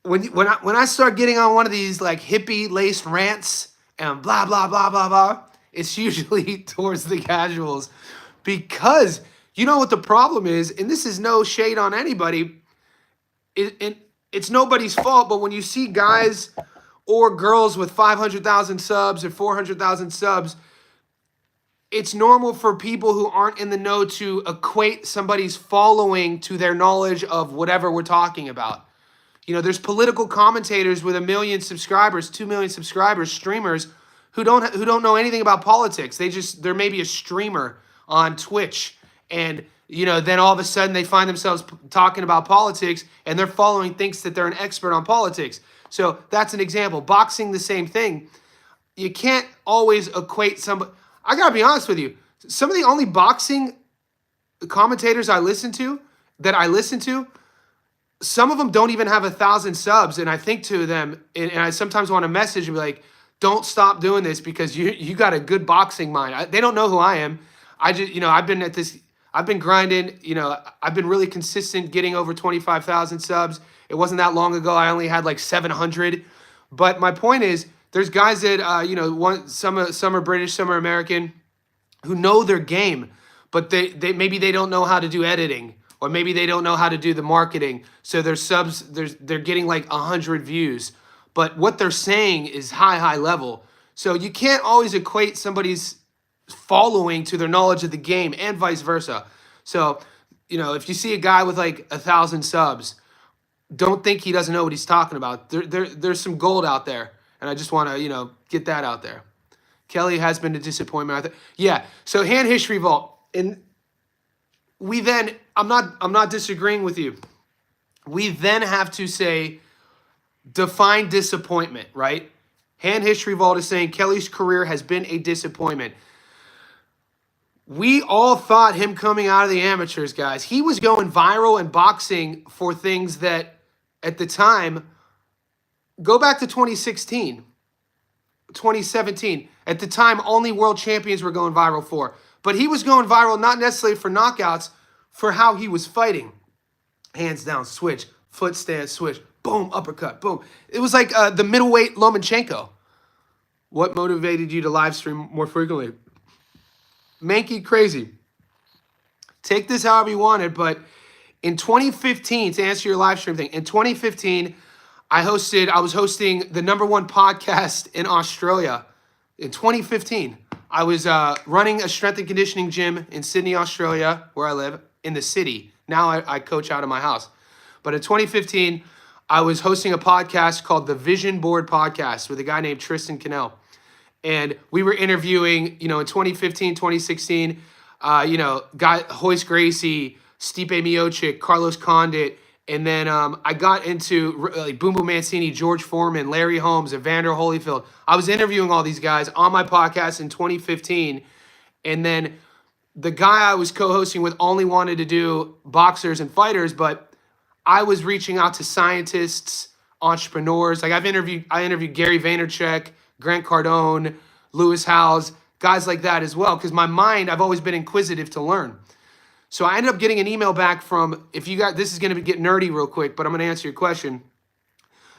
When I start getting on one of these hippie laced rants and blah blah blah blah blah, it's usually towards the casuals, because you know what the problem is, and this is no shade on anybody. It's nobody's fault, but when you see guys or girls with 500,000 subs or 400,000 subs, it's normal for people who aren't in the know to equate somebody's following to their knowledge of whatever we're talking about. There's political commentators with 1 million subscribers, 2 million subscribers, streamers who don't know anything about politics. They're maybe a streamer on Twitch, and then all of a sudden they find themselves talking about politics, and their following thinks that they're an expert on politics. So that's an example. Boxing, the same thing. You can't always equate somebody. I gotta be honest with you. Some of the only boxing commentators I listen to, some of them don't even have 1,000 subs, and I think to them, and I sometimes want to message and be like, don't stop doing this because you got a good boxing mind. They don't know who I am. I just, I've been grinding, I've been really consistent getting over 25,000 subs. It wasn't that long ago. I only had 700. But my point is, there's guys that, some are British, some are American, who know their game, but they maybe they don't know how to do editing, or maybe they don't know how to do the marketing. So their subs, they're getting 100 views. But what they're saying is high level. So you can't always equate somebody's following to their knowledge of the game, and vice versa. So, if you see a guy with 1,000 subs, don't think he doesn't know what he's talking about. There's some gold out there, and I just want to, get that out there. Kelly has been a disappointment. Yeah. So hand history vault, and we then, I'm not disagreeing with you. We then have to say, define disappointment, right? Hand history vault is saying Kelly's career has been a disappointment. We all thought him coming out of the amateurs, guys, he was going viral in boxing for things that at the time, go back to 2016, 2017. At the time, only world champions were going viral for. But he was going viral not necessarily for knockouts, for how he was fighting. Hands down, switch, foot stand, switch, boom, uppercut, boom. It was like the middleweight Lomachenko. What motivated you to live stream more frequently? Mankey crazy. Take this however you want it, but in 2015, to answer your live stream thing, in 2015, I was hosting the #1 podcast in Australia. In 2015, I was running a strength and conditioning gym in Sydney, Australia, where I live, in the city. Now I coach out of my house. But in 2015, I was hosting a podcast called the Vision Board Podcast with a guy named Tristan Cannell. And we were interviewing, in 2015, 2016, Hoist Gracie, Stipe Miocic, Carlos Condit, And then I got into like Boom Boom Mancini, George Foreman, Larry Holmes, Evander Holyfield. I was interviewing all these guys on my podcast in 2015. And then the guy I was co-hosting with only wanted to do boxers and fighters, but I was reaching out to scientists, entrepreneurs. Like I interviewed Gary Vaynerchuk, Grant Cardone, Lewis Howes, guys like that as well. Because my mind, I've always been inquisitive to learn. So I ended up getting an email back from, if you got, this is going to get nerdy real quick, but I'm going to answer your question.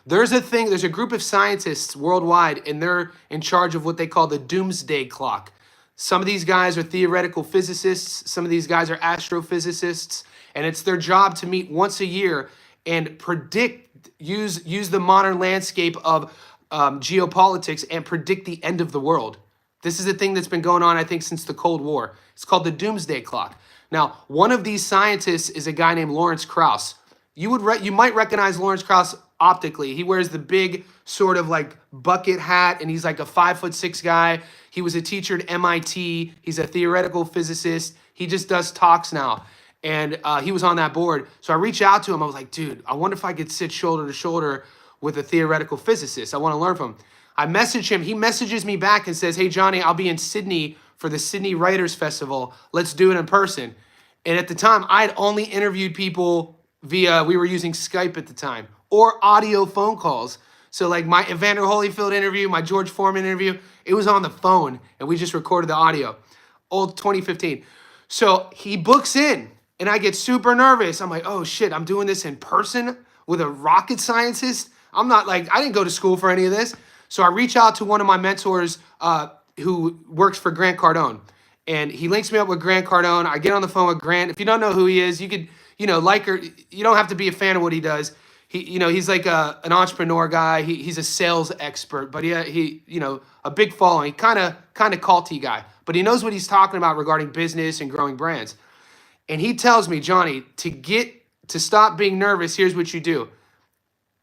There's a group of scientists worldwide, and they're in charge of what they call the doomsday clock. Some of these guys are theoretical physicists. Some of these guys are astrophysicists, and it's their job to meet once a year and predict, use the modern landscape of geopolitics and predict the end of the world. This is a thing that's been going on, I think, since the Cold War. It's called the doomsday clock. Now, one of these scientists is a guy named Lawrence Krauss. You might recognize Lawrence Krauss optically. He wears the big sort of like bucket hat, and he's like a 5'6" guy. He was a teacher at MIT. He's a theoretical physicist. He just does talks now. And he was on that board. So I reached out to him. I was like, dude, I wonder if I could sit shoulder to shoulder with a theoretical physicist. I want to learn from him. I message him. He messages me back and says, hey, Johnny, I'll be in Sydney for the Sydney Writers Festival. Let's do it in person. And at the time, I had only interviewed people via, we were using Skype at the time, or audio phone calls. So like my Evander Holyfield interview, my George Foreman interview, it was on the phone, and we just recorded the audio. Old 2015. So he books in, and I get super nervous. I'm like, oh shit, I'm doing this in person with a rocket scientist? I'm not like, I didn't go to school for any of this. So I reach out to one of my mentors who works for Grant Cardone, and he links me up with Grant Cardone. I get on the phone with Grant. If you don't know who he is, you could, like, or you don't have to be a fan of what he does. He's like an entrepreneur guy. He's a sales expert, but he a big following, kind of culty guy, but he knows what he's talking about regarding business and growing brands. And he tells me, Johnny, to stop being nervous, here's what you do.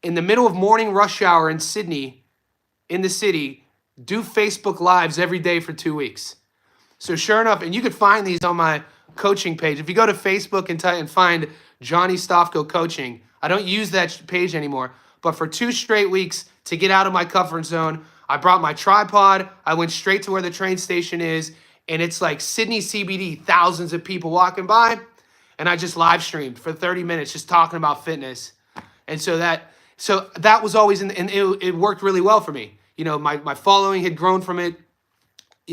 In the middle of morning rush hour in Sydney, in the city, do Facebook Lives every day for 2 weeks. So sure enough, and you could find these on my coaching page. If you go to Facebook and find Johnny Stofko Coaching, I don't use that page anymore. But for 2 straight weeks, to get out of my comfort zone, I brought my tripod. I went straight to where the train station is, and it's like Sydney CBD, thousands of people walking by, and I just live streamed for 30 minutes just talking about fitness. And so that was always, and it worked really well for me. My following had grown from it.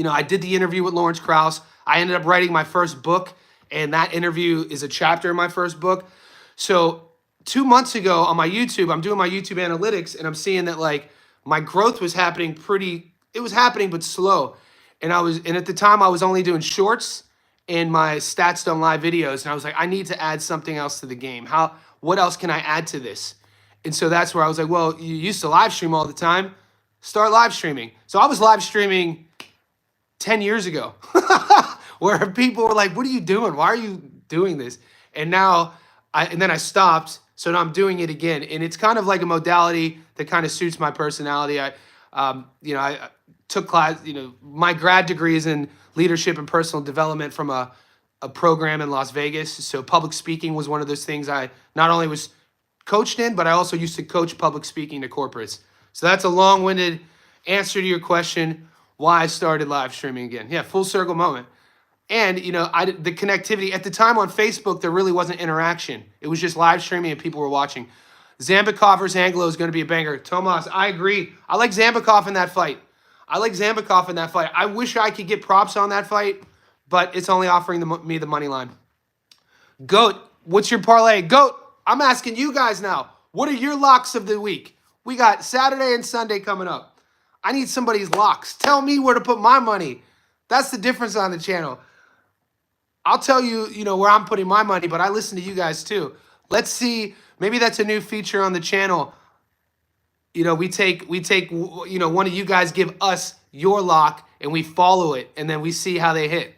I did the interview with Lawrence Krauss. I ended up writing my first book, and that interview is a chapter in my first book. So 2 months ago on my YouTube, I'm doing my YouTube analytics, and I'm seeing that like my growth was happening it was happening, but slow. And at the time I was only doing shorts and my Stats Done Live videos. And I was like, I need to add something else to the game. What else can I add to this? And so that's where I was like, well, you used to live stream all the time. Start live streaming. So I was live streaming 10 years ago where people were like, what are you doing? Why are you doing this? And then I stopped. So now I'm doing it again. And it's kind of like a modality that kind of suits my personality. I took class, my grad degree is in leadership and personal development from a program in Las Vegas. So public speaking was one of those things I not only was coached in, but I also used to coach public speaking to corporates. So that's a long-winded answer to your question, why I started live streaming again. Yeah, full circle moment. And, the connectivity, at the time on Facebook, there really wasn't interaction. It was just live streaming and people were watching. Zambikov versus Anglo is going to be a banger. Tomas, I agree. I like Zambikov in that fight. I wish I could get props on that fight, but it's only offering me the money line. Goat, what's your parlay? Goat, I'm asking you guys now. What are your locks of the week? We got Saturday and Sunday coming up. I need somebody's locks. Tell me where to put my money. That's the difference on the channel. I'll tell you, where I'm putting my money, but I listen to you guys too. Let's see. Maybe that's a new feature on the channel. We take, one of you guys give us your lock and we follow it and then we see how they hit.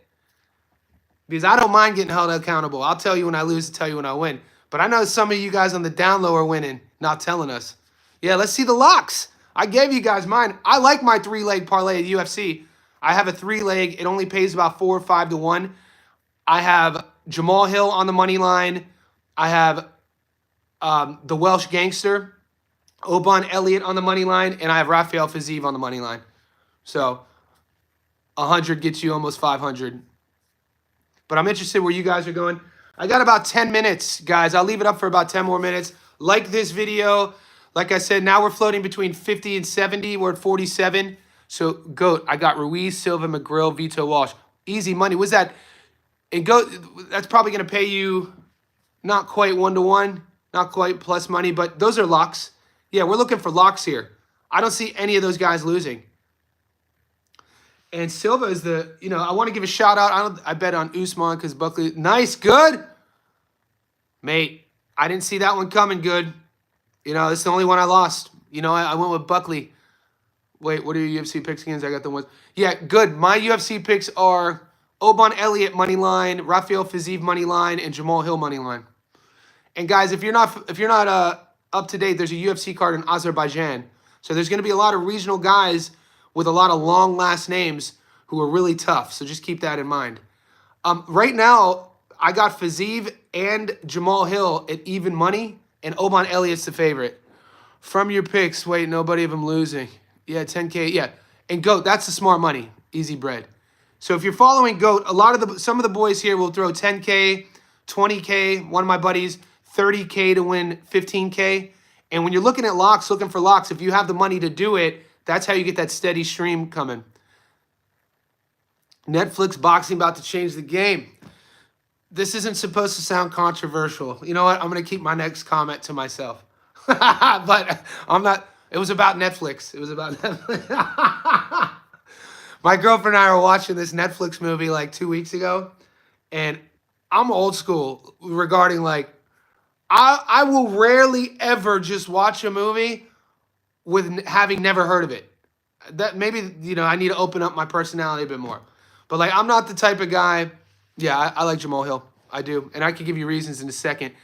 Because I don't mind getting held accountable. I'll tell you when I lose and tell you when I win. But I know some of you guys on the down low are winning, not telling us. Yeah, let's see the locks. I gave you guys mine. I like my 3-leg parlay at UFC. I have a 3-leg. It only pays about 4 or 5 to 1. I have Jamal Hill on the money line. I have the Welsh Gangster, Oban Elliott on the money line, and I have Rafael Fiziev on the money line. So 100 gets you almost 500. But I'm interested where you guys are going. I got about 10 minutes, guys. I'll leave it up for about 10 more minutes. Like this video. Like I said, now we're floating between 50 and 70. We're at 47. So, GOAT, I got Ruiz, Silva, McGrill, Vito Walsh. Easy money. Was that? And GOAT, that's probably going to pay you not quite 1-to-1, not quite plus money, but those are locks. Yeah, we're looking for locks here. I don't see any of those guys losing. And Silva is the, I want to give a shout out. I bet on Usman because Buckley. Nice, good. Mate, I didn't see that one coming good. This is the only one I lost. I went with Buckley. Wait, what are your UFC picks against? I got the ones. Yeah, good. My UFC picks are Oban Elliott money line, Rafael Fiziev money line, and Jamal Hill money line. And guys, if you're not up to date, there's a UFC card in Azerbaijan. So there's going to be a lot of regional guys with a lot of long last names who are really tough. So just keep that in mind. Right now, I got Fiziev and Jamal Hill at even money, and Oban Elliott's the favorite. From your picks, wait, nobody of them losing. Yeah, 10K, yeah. And GOAT, that's the smart money, easy bread. So if you're following GOAT, some of the boys here will throw 10K, 20K, one of my buddies, 30K to win 15K. And when you're looking at locks, looking for locks, if you have the money to do it, that's how you get that steady stream coming. Netflix boxing about to change the game. This isn't supposed to sound controversial. You know what? I'm going to keep my next comment to myself. But I'm not. It was about Netflix. It was about Netflix. My girlfriend and I were watching this Netflix movie like 2 weeks ago. And I'm old school regarding I will rarely ever just watch a movie with having never heard of it. That maybe, I need to open up my personality a bit more. But I'm not the type of guy. Yeah, I like Jamal Hill. I do. And I can give you reasons in a second.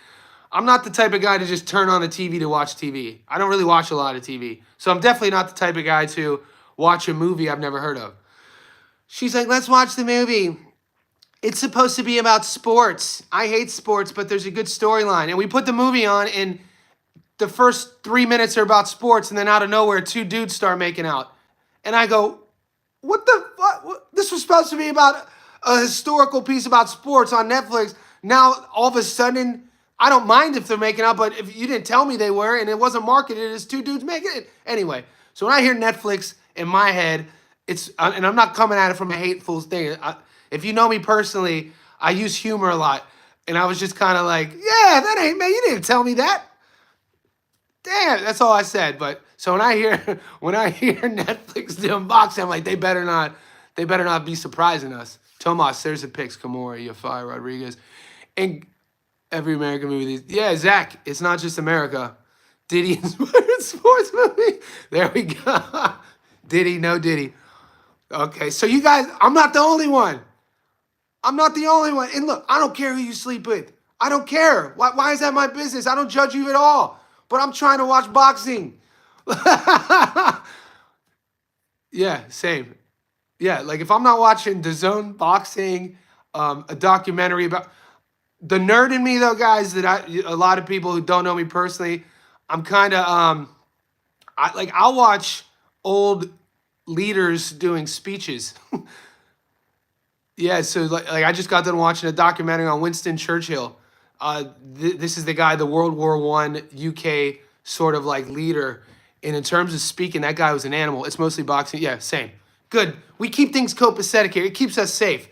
I'm not the type of guy to just turn on the TV to watch TV. I don't really watch a lot of TV. So I'm definitely not the type of guy to watch a movie I've never heard of. She's like, let's watch the movie. It's supposed to be about sports. I hate sports, but there's a good storyline. And we put the movie on, and the first 3 minutes are about sports, and then out of nowhere, two dudes start making out. And I go, what the fuck? This was supposed to be about a historical piece about sports on Netflix. Now, all of a sudden, I don't mind if they're making out, but if you didn't tell me they were, and it wasn't marketed as two dudes making it. Anyway, so when I hear Netflix in my head, and I'm not coming at it from a hateful thing. If you know me personally, I use humor a lot. And I was just kind of like, yeah, that ain't, man, you didn't tell me that. Damn, that's all I said. But so when I hear Netflix doing boxing, I'm like, they better not be surprising us. Tomas, there's the picks. Kimura, Yafai, Rodriguez. And every American movie. Yeah, Zach, it's not just America. Diddy inspired sports movie. There we go. Diddy, no Diddy. Okay, so you guys, I'm not the only one. I'm not the only one. And look, I don't care who you sleep with. I don't care. Why is that my business? I don't judge you at all. But I'm trying to watch boxing. Yeah, same. Yeah, if I'm not watching DAZN boxing, a documentary about the nerd in me, though, guys, that a lot of people who don't know me personally, I'm kind of I'll watch old leaders doing speeches. Yeah, so I just got done watching a documentary on Winston Churchill. This is the guy, the World War I UK sort of leader. And in terms of speaking, that guy was an animal. It's mostly boxing. Yeah, same. Good. We keep things copacetic here. It keeps us safe.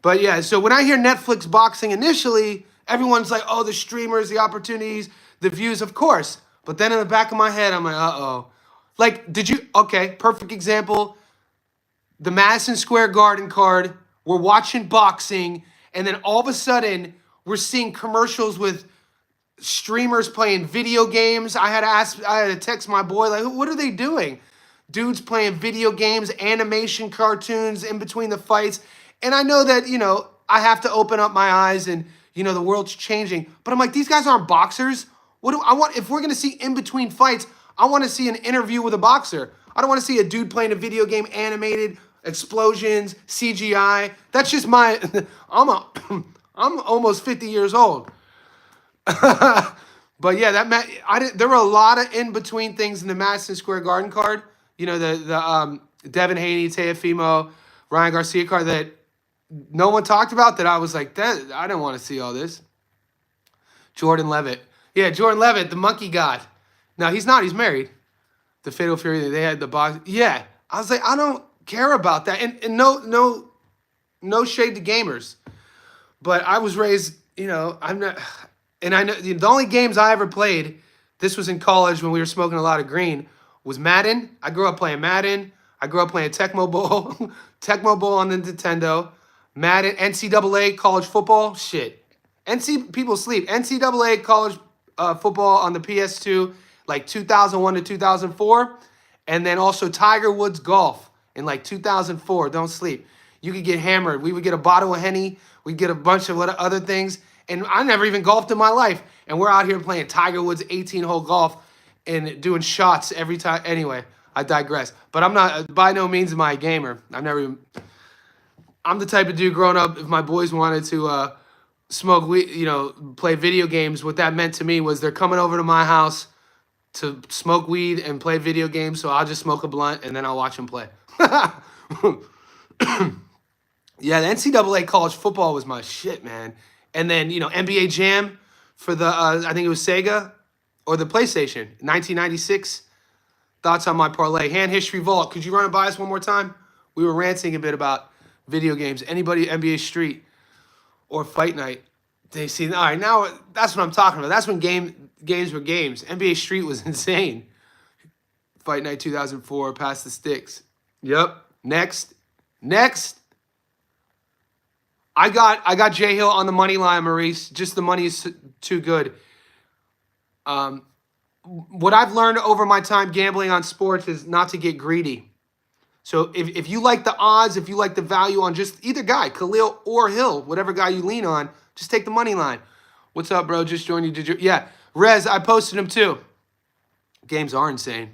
But yeah, so when I hear Netflix boxing initially, everyone's like, oh, the streamers, the opportunities, the views, of course. But then in the back of my head, I'm like, uh-oh. Okay, perfect example. The Madison Square Garden card, we're watching boxing, and then all of a sudden, we're seeing commercials with streamers playing video games. I had to text my boy, what are they doing? Dudes playing video games, animation cartoons in between the fights. And I know that, I have to open up my eyes and, the world's changing. But I'm like, these guys aren't boxers. What do I want? If we're going to see in between fights, I want to see an interview with a boxer. I don't want to see a dude playing a video game, animated, explosions, CGI. That's just I'm almost 50 years old. But yeah, there were a lot of in between things in the Madison Square Garden card. You know, the Devin Haney, Teofimo, Ryan Garcia card that no one talked about. That I was like, that I didn't want to see all this. Jordan Levitt, yeah, Jordan Levitt, the monkey god. No, he's not. He's married. The Fatal Fury. They had the box. Yeah, I was like, I don't care about that. And no shade to gamers, but I was raised. You know, I'm not. And I know the only games I ever played, this was in college when we were smoking a lot of green, was Madden. I grew up playing Madden. I grew up playing Tecmo Bowl, Tecmo Bowl on the Nintendo, Madden, NCAA college football, shit. People sleep. NCAA college football on the PS2, like 2001 to 2004, and then also Tiger Woods golf in like 2004. Don't sleep. You could get hammered. We would get a bottle of Henny. We'd get a bunch of other things. And I never even golfed in my life. And we're out here playing Tiger Woods 18-hole golf and doing shots every time. Anyway, I digress. But I'm not, by no means am I a gamer. I'm the type of dude growing up, if my boys wanted to smoke weed, play video games, what that meant to me was they're coming over to my house to smoke weed and play video games. So I'll just smoke a blunt and then I'll watch them play. Yeah, the NCAA college football was my shit, man. And then, NBA Jam for the, I think it was Sega or the PlayStation, 1996. Thoughts on my parlay. Hand history vault. Could you run it by us one more time? We were ranting a bit about video games. Anybody NBA Street or Fight Night? They see, all right, now that's what I'm talking about. That's when games were games. NBA Street was insane. Fight Night 2004, Pass the Sticks. Yep. Next. I got J Hill on the money line, Maurice. Just the money is too good. What I've learned over my time gambling on sports is not to get greedy. So if you like the odds, if you like the value on just either guy, Khalil or Hill, whatever guy you lean on, just take the money line. What's up, bro? Just joined you. Yeah, Rez, I posted him too. Games are insane.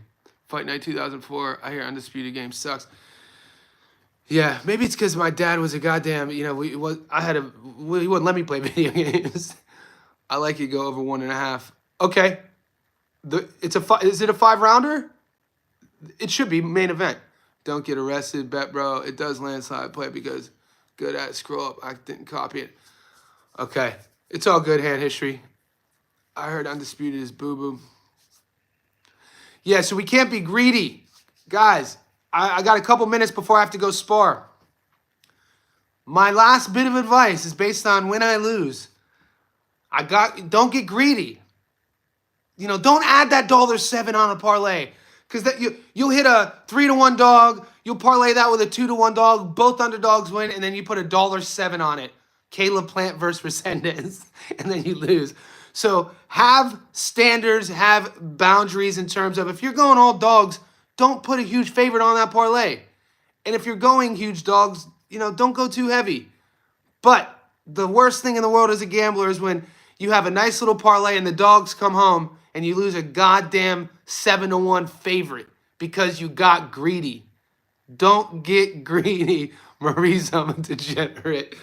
Fight Night 2004. I hear Undisputed Game sucks. Yeah, maybe it's because my dad was a goddamn, he wouldn't let me play video games. I like it go over 1.5. Okay. Is it a 5-rounder? It should be main event. Don't get arrested, bet bro. It does landslide play because good at scroll up. I didn't copy it. Okay. It's all good, hand history. I heard Undisputed is boo-boo. Yeah, so we can't be greedy. Guys, I got a couple minutes before I have to go spar. My last bit of advice is based on win I lose. Don't get greedy. Don't add that $7 on a parlay. Because you'll hit a 3-1 dog, you'll parlay that with a 2-1 dog, both underdogs win, and then you put a $7 on it. Caleb Plant versus Resendez, and then you lose. So have standards, have boundaries in terms of if you're going all dogs, don't put a huge favorite on that parlay. And if you're going huge dogs, don't go too heavy. But the worst thing in the world as a gambler is when you have a nice little parlay and the dogs come home and you lose a goddamn 7-1 favorite because you got greedy. Don't get greedy, Maurice. I'm a degenerate.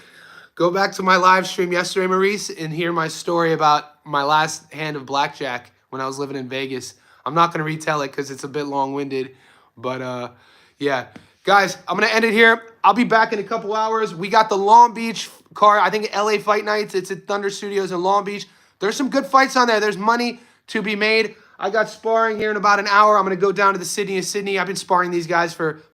Go back to my live stream yesterday, Maurice, and hear my story about my last hand of blackjack when I was living in Vegas. I'm not going to retell it because it's a bit long-winded. But, yeah. Guys, I'm going to end it here. I'll be back in a couple hours. We got the Long Beach card. I think LA Fight Nights. It's at Thunder Studios in Long Beach. There's some good fights on there. There's money to be made. I got sparring here in about an hour. I'm going to go down to the Sydney. I've been sparring these guys for